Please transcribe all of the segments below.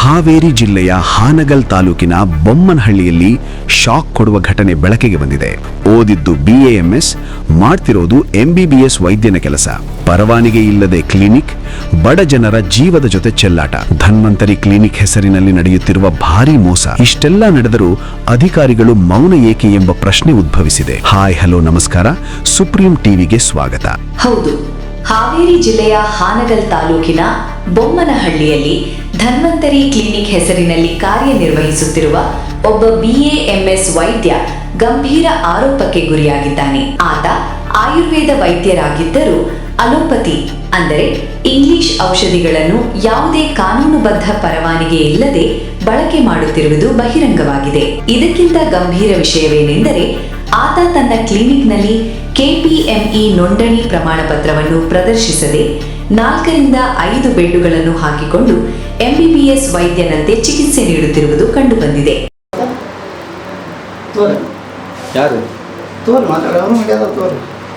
ಹಾವೇರಿ ಜಿಲ್ಲೆಯ ಹಾನಗಲ್ ತಾಲೂಕಿನ ಬೊಮ್ಮನಹಳ್ಳಿಯಲ್ಲಿ ಶಾಕ್ ಕೊಡುವ ಘಟನೆ ಬೆಳಕಿಗೆ ಬಂದಿದೆ. ಓದಿದ್ದು BAMS, ಮಾಡ್ತಿರೋದು MBBS ವೈದ್ಯನ ಕೆಲಸ. ಪರವಾನಿಗೆ ಇಲ್ಲದೆ ಕ್ಲಿನಿಕ್, ಬಡ ಜನರ ಜೀವದ ಜೊತೆ ಚೆಲ್ಲಾಟ. ಧನ್ವಂತರಿ ಕ್ಲಿನಿಕ್ ಹೆಸರಿನಲ್ಲಿ ನಡೆಯುತ್ತಿರುವ ಭಾರೀ ಮೋಸ. ಇಷ್ಟೆಲ್ಲ ನಡೆದರೂ ಅಧಿಕಾರಿಗಳು ಮೌನ ಏಕೆ ಎಂಬ ಪ್ರಶ್ನೆ ಉದ್ಭವಿಸಿದೆ. ಹಾಯ್ ಹಲೋ ನಮಸ್ಕಾರ, ಸುಪ್ರೀಂ ಟಿವಿಗೆ ಸ್ವಾಗತ. ಹೌದು, ಹಾವೇರಿ ಜಿಲ್ಲೆಯ ಹಾನಗಲ್ ತಾಲೂಕಿನ ಬೊಮ್ಮನಹಳ್ಳಿಯಲ್ಲಿ ಧನ್ವಂತರಿ ಕ್ಲಿನಿಕ್ ಹೆಸರಿನಲ್ಲಿ ಕಾರ್ಯನಿರ್ವಹಿಸುತ್ತಿರುವ ಒಬ್ಬ BAMS ವೈದ್ಯ ಗಂಭೀರ ಆರೋಪಕ್ಕೆ ಗುರಿಯಾಗಿದ್ದಾನೆ. ಆತ ಆಯುರ್ವೇದ ವೈದ್ಯರಾಗಿದ್ದರೂ ಅಲೋಪತಿ ಅಂದರೆ ಇಂಗ್ಲಿಷ್ ಔಷಧಿಗಳನ್ನು ಯಾವುದೇ ಕಾನೂನುಬದ್ಧ ಪರವಾನಿಗೆ ಇಲ್ಲದೆ ಬಳಕೆ ಮಾಡುತ್ತಿರುವುದು ಬಹಿರಂಗವಾಗಿದೆ. ಇದಕ್ಕಿಂತ ಗಂಭೀರ ವಿಷಯವೇನೆಂದರೆ, ಆತ ತನ್ನ ಕ್ಲಿನಿಕ್ನಲ್ಲಿ KPME ನೋಂದಣಿ ಪ್ರಮಾಣ ಪತ್ರವನ್ನು ಪ್ರದರ್ಶಿಸದೆ 4 ರಿಂದ 5 ಬೆಡ್ಡುಗಳನ್ನು ಹಾಕಿಕೊಂಡು MBBS ವೈದ್ಯನಂತೆ ಚಿಕಿತ್ಸೆ ನೀಡುತ್ತಿರುವುದು ಕಂಡುಬಂದಿದೆ. ಯಾರು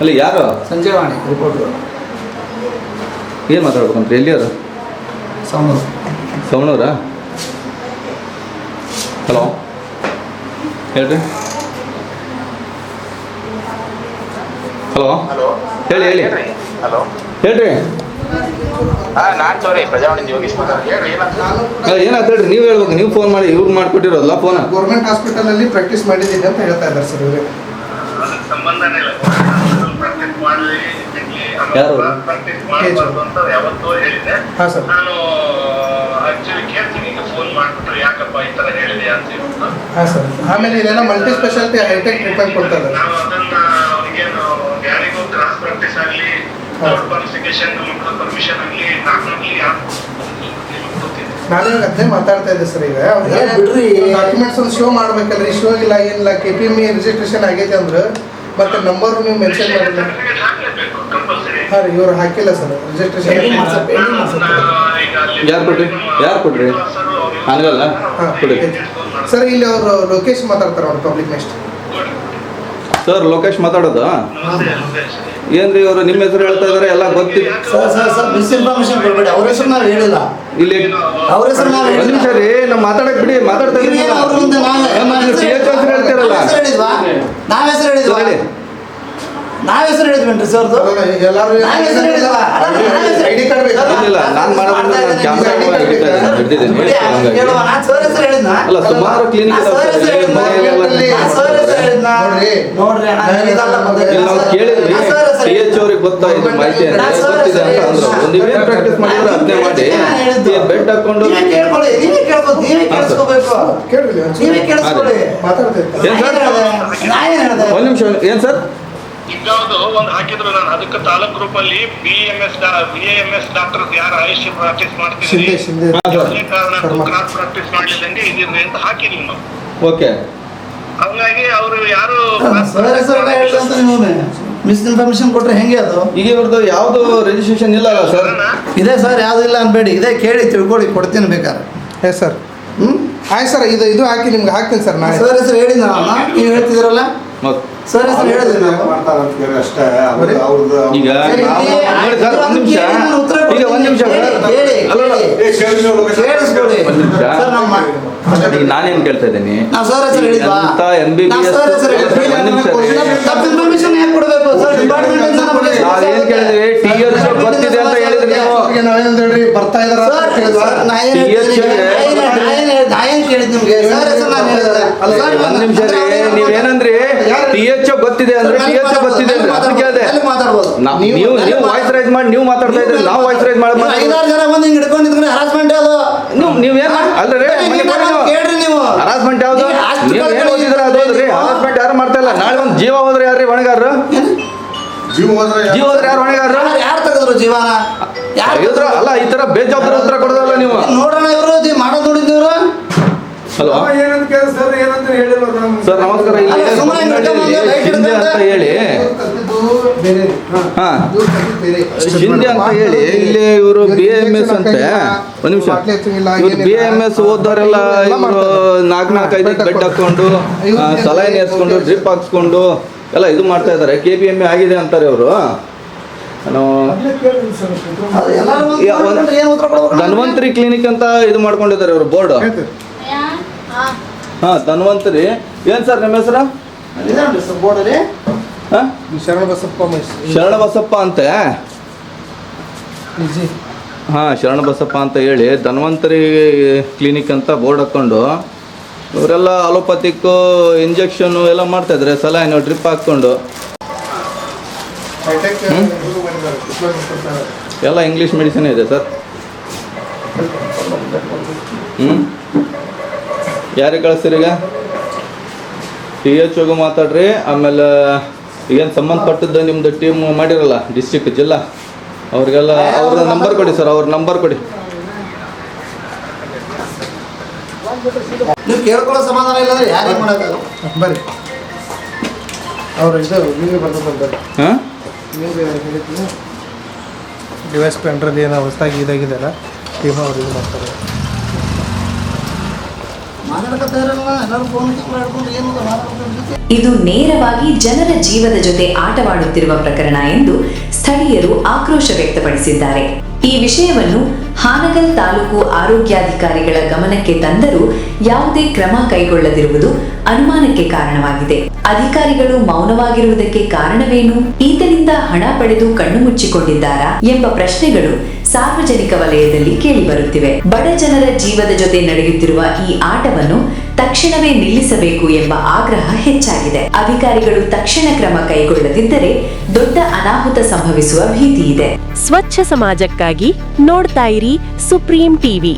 ಅಲ್ಲಿ ಯಾರು ಸಂಜಯವಾಣಿ ರಿಪೋರ್ಟರ್ ಏನು ಮಾತಾಡ್ಬೇಕಂತ? ಎಲ್ಲಿ ಅವರು? ಸವಣೂರಾ? ಹಲೋ ಹೇಳ್ರಿ. ಹಲೋ ಹೇಳಿ ಹಲೋ ಹೇಳ್ರಿ. ನಾನು ಸರಿ ಪ್ರಜಾವಾಣಿ ಯೋಗೀಶ್ ಹೇಳ್ರಿ. ಏನಾಯ್ತು ಹೇಳ್ರಿ, ನೀವು ಹೇಳ್ಬೇಕು. ನೀವು ಫೋನ್ ಮಾಡಿ ಇವ್ರು ಮಾಡಿಕೊಟ್ಟಿರೋದಲ್ಲ ಫೋನ್. ಗೌರ್ಮೆಂಟ್ ಹಾಸ್ಪಿಟಲ್ ಅಲ್ಲಿ ಪ್ರಾಕ್ಟೀಸ್ ಮಾಡಿದ್ದೀನಿ ಅಂತ ಹೇಳ್ತಾ ಇದ್ದಾರೆ ಸರ್ ಇವರು. ಸಂಬಂಧನೇ ಇಲ್ಲ, ಪ್ರಾಕ್ಟೀಸ್ ಮಾಡಲಿ ಯಾರು? ಪ್ರಾಕ್ಟೀಸ್ ಮಾಡಬಾರ್ದು ಅಂತ ಯಾವತ್ತೂ ಹೇಳಿದ್ದೆ. ಹಾಂ ಸರ್. ನಾನು ಆಕ್ಚುಲಿ ಕೇಳ್ತೀನಿ, ಈಗ ಫೋನ್ ಮಾಡಿಬಿಟ್ರೆ ಯಾಕಪ್ಪ ಈ ಥರ ಹೇಳಿದೆ ಅಂತ ಹೇಳ್ಬಿಟ್ಟು. ಹಾಂ ಸರ್. ಆಮೇಲೆ ಇದೆಲ್ಲ ಮಲ್ಟಿ ಸ್ಪೆಷಾಲಿಟಿ ಹೈಟೆಕ್ ಟ್ರೀಟ್ಮೆಂಟ್ ಕೊಡ್ತಾ ಇದ್ದಾರೆ. ನಾವು ಅದನ್ನ ಅವನಿಗೇನು ಯಾರಿಗೂ ಕ್ರಾಸ್ ಪ್ರಾಕ್ಟೀಸ್ ಆಗಲಿ, ಕ್ವಾಲಿಫಿಕೇಶನ್, ಮಕ್ಕಳ ಪರ್ಮಿಷನ್ ಆಗಲಿ, ನಾನಾಗಲಿ ಯಾರು ನಾನು ಇವಾಗ ಅದನ್ನೇ ಮಾತಾಡ್ತಾ ಇದ್ದೆ ಸರ್. ಈಗ ಡಾಕ್ಯುಮೆಂಟ್ಸ್ ಒಂದು ಶೋ ಮಾಡ್ಬೇಕಲ್ರಿ, ಶೋ ಇಲ್ಲ ಏನಿಲ್ಲ. KPME ರಿಜಿಸ್ಟ್ರೇಷನ್ ಆಗೈತೆ ಅಂದ್ರೆ ಮತ್ತೆ ನಂಬರ್ ನೀವು ಮೆನ್ಷನ್ ಮಾಡಿಲ್ಲ. ಹಾಕ್ಲೇಬೇಕು ಕಂಪಲ್ಸರಿ. ಹಾಂ ರೀ, ಇವ್ರು ಹಾಕಿಲ್ಲ ಸರ್ ರಿಜಿಸ್ಟ್ರೇಷನ್. ಯಾರು ಕೊಡ್ರಿ? ಹಂಗಲ್ಲ ಕೊಡಿ ಸರ್. ಇಲ್ಲಿ ಅವರು ಲೋಕೇಶ್ ಮಾತಾಡ್ತಾರೆ, ಅವ್ರು ಪಬ್ಲಿಕ್ ನೆಕ್ಸ್ಟ್. ಸರ್. ಲೋಕೇಶ್ ಮಾತಾಡೋದು ಏನ್ರಿ? ಅವರು ನಿಮ್ಮ ಹೆಸರು ಹೇಳ್ತಾ ಇದಾರೆ, ಎಲ್ಲ ಗೊತ್ತಿದೆ. ಸರ್ ಮಿಸ್ಇನ್ಫಾರ್ಮೇಶನ್ ಕೊಡಬೇಡಿ. ಅವ್ರ ಹೆಸರು ನಾವು ಹೇಳಿಲ್ಲ. ಇಲ್ಲಿ ಅವ್ರ ಹೆಸರು ನಾವು ಒಂದು ನಿಮಿಷ ರೀ, ನಾವು ಮಾತಾಡಕ್ ಬಿಡಿ. ಮಾತಾಡ್ತಾ ಇದ್ದೀವಿ. ಹೇಳ್ತಿರಲ್ಲ, ನಾವ್ ಹೆಸರು ಹೇಳಿದ್ವಾ? ನಾವ್ ಹೆಸರು ಹೇಳಿದ್ವೇನ್ರಿ ಸರ್? ಎಲ್ಲರೂ ಐಡಿ ಕಾರ್ಡ್ ಬೇಕು. ಇಲ್ಲ, ನಾನು ಮಾಡೋದ್ರಿಂದ ನಾನು ಕ್ಯಾಮ್ರಾ ಹಿಡ್ದಿದ್ದೀನಿ. ಅಲ್ಲ, ಸುಮಾರು ಕ್ಲಿನಿಕ್ ನೋಡ್ರಿ ನಾವು ಕೇಳಿದ್ವಿ. CH ಅವ್ರಿಗೆ ಗೊತ್ತಾಯ್ತು ಮಾಹಿತಿ ಅಂತ, ಗೊತ್ತಿದೆ ಅಂತ ಅಂದ್ರು. ಒಂದು ಇವೇನ್ ಪ್ರಾಕ್ಟೀಸ್ ಮಾಡಿದ್ರೆ ಅದನ್ನೇ ಮಾಡಿ ಬೆಡ್ ಹಾಕೊಂಡು ಕೇಳ್ಕೊಳ್ಳಿ. ನೀವೇ ಕೇಳ್ಬೋದು, ನೀವೇ ಕೇಳಿಸ್ಕೋಬೇಕು. ಕೇಳಿಲ್ಲ, ನೀವೇ ಕೇಳಿಸ್ಕೊಳ್ಳಿ. ಮಾತಾಡ್ತಾ ಏನ್ ಸರ್? ನಾ ಏನ್ ಹೇಳ್ದೆ? ಒಂದು ನಿಮಿಷ. ಏನ್ ಸರ್? ಇದ್ಯಾವುದು ಒಂದು ಹಾಕಿದ್ರು, ನಾನು ಅದಕ್ಕೆ ತಾಲೂಕ್ ಗ್ರೂಪ್ ಅಲ್ಲಿ BAMS ಡಾಕ್ಟರ್ ಯಾರು ಆಯುಷ್ ಪ್ರಾಕ್ಟೀಸ್ ಮಾಡ್ತಿದ್ರಿ, ಶಿಂದೆ ಯಾವುದೇ ಕಾರಣಕ್ಕೂ ಕ್ರಾಸ್ ಪ್ರಾಕ್ಟೀಸ್ ಮಾಡಿದಂಗೆ ಇದಿರ್ರಿ ಅಂತ ಹಾಕಿದ್ವಿ ನಾವು. ಓಕೆ. ಹಂಗಾಗಿ ಅವರು ಯಾರು ಸರ್ ಹೆಸರು ಹೇಳಿಲ್ಲ ಅಂತ ನೀವು ಮಿಸ್ಇನ್ಫಾರ್ಮೇಶನ್ ಕೊಟ್ರೆ ಹೆಂಗೆ ಅದು? ಈಗ ಇವ್ರದ್ದು ಯಾವ್ದು ರಿಜಿಸ್ಟ್ರೇಷನ್ ಇಲ್ಲ ಅಲ್ಲ ಸರ್? ಇದೆ ಸರ್, ಯಾವ್ದು ಇಲ್ಲ ಅನ್ಬೇಡಿ. ಇದೇ ಕೇಳಿ ತಿಳ್ಕೊಳ್ಳಿ, ಕೊಡ್ತೀನಿ ಬೇಕಾದ್ರೆ. Yes sir. ಆಯ್ತು ಸರ್, ಇದು ಹಾಕಿ ನಿಮ್ಗೆ ಹಾಕ್ತೀನಿ ಸರ್. ನಾನು ಸರ್ ಹೆಸರು ಹೇಳಿ ನಾನು, ನೀವು ಹೇಳ್ತಿದ್ದೀರಲ್ಲ ಸರ್ ಹೆಸರು ಹೇಳಿದ್ರಿ ನಾವು. ಈಗ ನೋಡಿ ಸರ್, ಒಂದು ನಿಮಿಷ. ಈಗ ಒಂದು ನಿಮಿಷ ಈಗ ನಾನೇನ್ ಕೇಳ್ತಾ ಇದ್ದೀನಿ, ನಾವು ಸರ್ ಹೆಸರು ಹೇಳಿದ್ವಾ? MBBS ಒಂದು ನಿಮಿಷ ಇನ್ಫಾರ್ಮೇಶನ್ ಯಾಕೆ ಕೊಡಬೇಕು ಸರ್? ಡಿಪಾರ್ಟ್ಮೆಂಟ್ ನಾವೇನ್ ಕೇಳಿದ್ವಿ? TH ಗೊತ್ತಿದೆ ಅಂತ ಹೇಳಿದ್ರಿ ನೀವು. ನಾವೇನಂತ ಹೇಳ್ರಿ, ಬರ್ತಾ ಇದಾರೆ. ನಾ ಏನ್ ಕೇಳಿದ್ ನಿಮ್ಗೆ? ಸರ್ ಹೆಸರು ನಾನು ಹೇಳಿದ್ರೆ ಒಂದ್ ನಿಮಿಷ ರೀ, ನೀವೇನಂದ್ರಿ? TH ಗೊತ್ತಿದೆ ಅಂದ್ರೆ TH ಗೊತ್ತಿದೆ ಅಂದ್ರೆ ಅದನ್ನ ಕೇಳಿದೆ. ಮಾತಾಡ್ಬೋದು. ನೀವು ವಾಯ್ಸ್ ರೈಸ್ ಮಾಡಿ ನೀವು ಮಾತಾಡ್ತಾ ಇದ್ರಿ, ನಾವು ವಾಯ್ಸ್ ರೈಸ್ ಮಾಡಿ 5-6 ಜನ ಬಂದು ಹಿಂಗ್ ಹಿಡ್ಕೊಂಡಿದ್ರೆ ಹರಾಸ್ಮೆಂಟ್ ಅದು. ನೀವೇನ್ ಅಲ್ರಿ ಕೇಳ್ರಿ ನೀವು. ಹರಾಸ್ಮೆಂಟ್ ಯಾವ್ದು? ನೀವು ಏನ್ ಓದಿದ್ರೆ ಅದು ಹೋದ್ರಿ. ಹರಾಸ್ಮೆಂಟ್ ಯಾರು ಮಾಡ್ತಾ ಇಲ್ಲ. ನಾಳೆ ಒಂದು ಜೀವ ಹೋದ್ರೆ ಯಾರ್ರಿ ಹೊಣೆಗಾರರು? ಜೀವ ಹೋದ್ರೆ ಯಾರು ಹೊಣೆಗಾರರು? ಯಾರು ತೆಗೆದ್ರು ಜೀವನ? ಯಾರು ಅಲ್ಲ, ಈ ತರ ಬೇಜವಾಬ್ದಾರಿ ಉತ್ತರ ಕೊಡೋದಲ್ಲ ನೀವು. ನೋಡೋಣ, ಇವರು ಮಾಡೋದು ನೋಡಿದ್ರು. ಹಲೋ ಸರ್, ನಮಸ್ಕಾರ. ಶಿಂದೆ ಅಂತ ಹೇಳಿ, ಹಾ ಶಿಂದೆ ಅಂತ ಹೇಳಿ ಇಲ್ಲಿ ಇವರು BAMS ಅಂತೆ. ಒಂದು ನಿಮಿಷ. ಇವ್ರು BAMS ಓದೋರೆಲ್ಲ ಇವರು 4-5 ಬೆಡ್ ಹಾಕೊಂಡು ಸಲೈನ್ ಏರ್ಸ್ಕೊಂಡು ಡ್ರಿಪ್ ಹಾಕ್ಸ್ಕೊಂಡು ಎಲ್ಲ ಇದು ಮಾಡ್ತಾ ಇದ್ದಾರೆ. KPME ಆಗಿದೆ ಅಂತಾರೆ ಅವರು. ನಾವು ಅದು ಎಲ್ಲರೂ ಏನು ಉತ್ತರ ಕೊಡ್ಬೇಕು? ಧನ್ವಂತರಿ ಕ್ಲಿನಿಕ್ ಅಂತ ಇದು ಮಾಡ್ಕೊಂಡಿದ್ದಾರೆ ಇವರು ಬೋರ್ಡ್. ಹಾ ಧನ್ವಂತರಿ. ಏನ್ ಸರ್ ನಿಮ್ಮ ಹೆಸರು? ಇದೆ ನೋಡಿ ಸರ್ ಬೋರ್ಡಲ್ಲಿ. ಹಾ ಶರಣಬಸಪ್ಪ ಮೈಸ್ ಶರಣಬಸಪ್ಪ ಅಂತೆ. ಹಾಂ ಶರಣಬಸಪ್ಪ ಅಂತ ಹೇಳಿ ಧನ್ವಂತರಿ ಕ್ಲಿನಿಕ್ ಅಂತ ಬೋರ್ಡ್ ಹಾಕ್ಕೊಂಡು ಇವರೆಲ್ಲ ಅಲೋಪತಿಕ್ಕು ಇಂಜೆಕ್ಷನ್ನು ಎಲ್ಲ ಮಾಡ್ತಾಯಿದ್ದಾರೆ. ಸಲೈನು ಡ್ರಿಪ್ ಹಾಕ್ಕೊಂಡು ಹೈಟೆಕ್ ಎಲ್ಲ ಇಂಗ್ಲೀಷ್ ಮೆಡಿಸಿನ್ ಇದೆ ಸರ್. ಯಾರಿಗೆ ಕಳಿಸ್ತೀರೀಗ? THOಗೂ ಮಾತಾಡ್ರಿ. ಆಮೇಲೆ ಏನು ಸಂಬಂಧಪಟ್ಟದ್ದು ನಿಮ್ಮದು ಟೀಮ್ ಮಾಡಿರಲ್ಲ ಡಿಸ್ಟ್ರಿಕ್ಟ್ ಜಿಲ್ಲಾ ಅವ್ರಿಗೆಲ್ಲ ಅವ್ರ ನಂಬರ್ ಕೊಡಿ ಸರ್. ಅವ್ರ ನಂಬರ್ ಕೊಡಿ. ನೀವು ಕೇಳ್ಕೊಳ್ಳೋ ಸಮಾಧಾನ ಇಲ್ಲಂದ್ರೆ ಯಾರಿಗೆ ಮಾಡೋಕ್ಕಾಗಲ್ಲ. ಬರ್ರಿ ಅವ್ರು ಇದು ನೀವೇ ಬರ್ತದೆ ಬರ್ರಿ. ಹಾಂ ನೀವೇ ಹೇಳಿದ್ವಿ ಡಿವೈಸ್ ಪೆಂಡ್ರಲ್ಲಿ ಏನೋ ಹೊಸದಾಗಿ ಇದಾಗಿದೆಯಲ್ಲ ಟೀಮ್ ಅವ್ರು ಇದು ಮಾಡ್ತಾರೆ. ಮಾತಾಡಕತ್ತಾ ಇರಲ್ಲ ಎಲ್ಲರೂ ಫೋನ್ ಹಿಡ್ಕೊಂಡು ಏನು ಮಾತಾಡ್ಕೊಂಡು ಇದು ನೇರವಾಗಿ ಜನರ ಜೀವದ ಜೊತೆ ಆಟವಾಡುತ್ತಿರುವ ಪ್ರಕರಣ ಎಂದು ಸ್ಥಳೀಯರು ಆಕ್ರೋಶ ವ್ಯಕ್ತಪಡಿಸಿದ್ದಾರೆ. ಈ ವಿಷಯವನ್ನು ಹಾನಗಲ್ ತಾಲೂಕು ಆರೋಗ್ಯಾಧಿಕಾರಿಗಳ ಗಮನಕ್ಕೆ ತಂದರೂ ಯಾವುದೇ ಕ್ರಮ ಕೈಗೊಳ್ಳದಿರುವುದು ಅನುಮಾನಕ್ಕೆ ಕಾರಣವಾಗಿದೆ. ಅಧಿಕಾರಿಗಳು ಮೌನವಾಗಿರುವುದಕ್ಕೆ ಕಾರಣವೇನು? ಈತನಿಂದ ಹಣ ಪಡೆದು ಕಣ್ಣು ಮುಚ್ಚಿಕೊಂಡಿದ್ದಾರಾ ಎಂಬ ಪ್ರಶ್ನೆಗಳು ಸಾರ್ವಜನಿಕ ವಲಯದಲ್ಲಿ ಕೇಳಿಬರುತ್ತಿವೆ. ಬಡ ಜನರ ಜೀವದ ಜೊತೆ ನಡೆಯುತ್ತಿರುವ ಈ ಆಟವನ್ನು ತಕ್ಷಣವೇ ನಿಲ್ಲಿಸಬೇಕು ಎಂಬ ಆಗ್ರಹ ಹೆಚ್ಚಾಗಿದೆ. ಅಧಿಕಾರಿಗಳು ತಕ್ಷಣ ಕ್ರಮ ಕೈಗೊಳ್ಳದಿದ್ದರೆ ದೊಡ್ಡ ಅನಾಹುತ ಸಂಭವಿಸುವ ಭೀತಿ ಇದೆ. ಸ್ವಚ್ಛ ಸಮಾಜಕ್ಕಾಗಿ ನೋಡ್ತಾ ಇರಿ ಸುಪ್ರೀಂ ಟಿವಿ.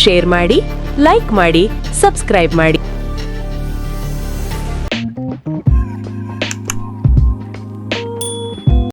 ಶೇರ್ ಮಾಡಿ, ಲೈಕ್ ಮಾಡಿ, ಸಬ್ಸ್ಕ್ರೈಬ್ ಮಾಡಿ.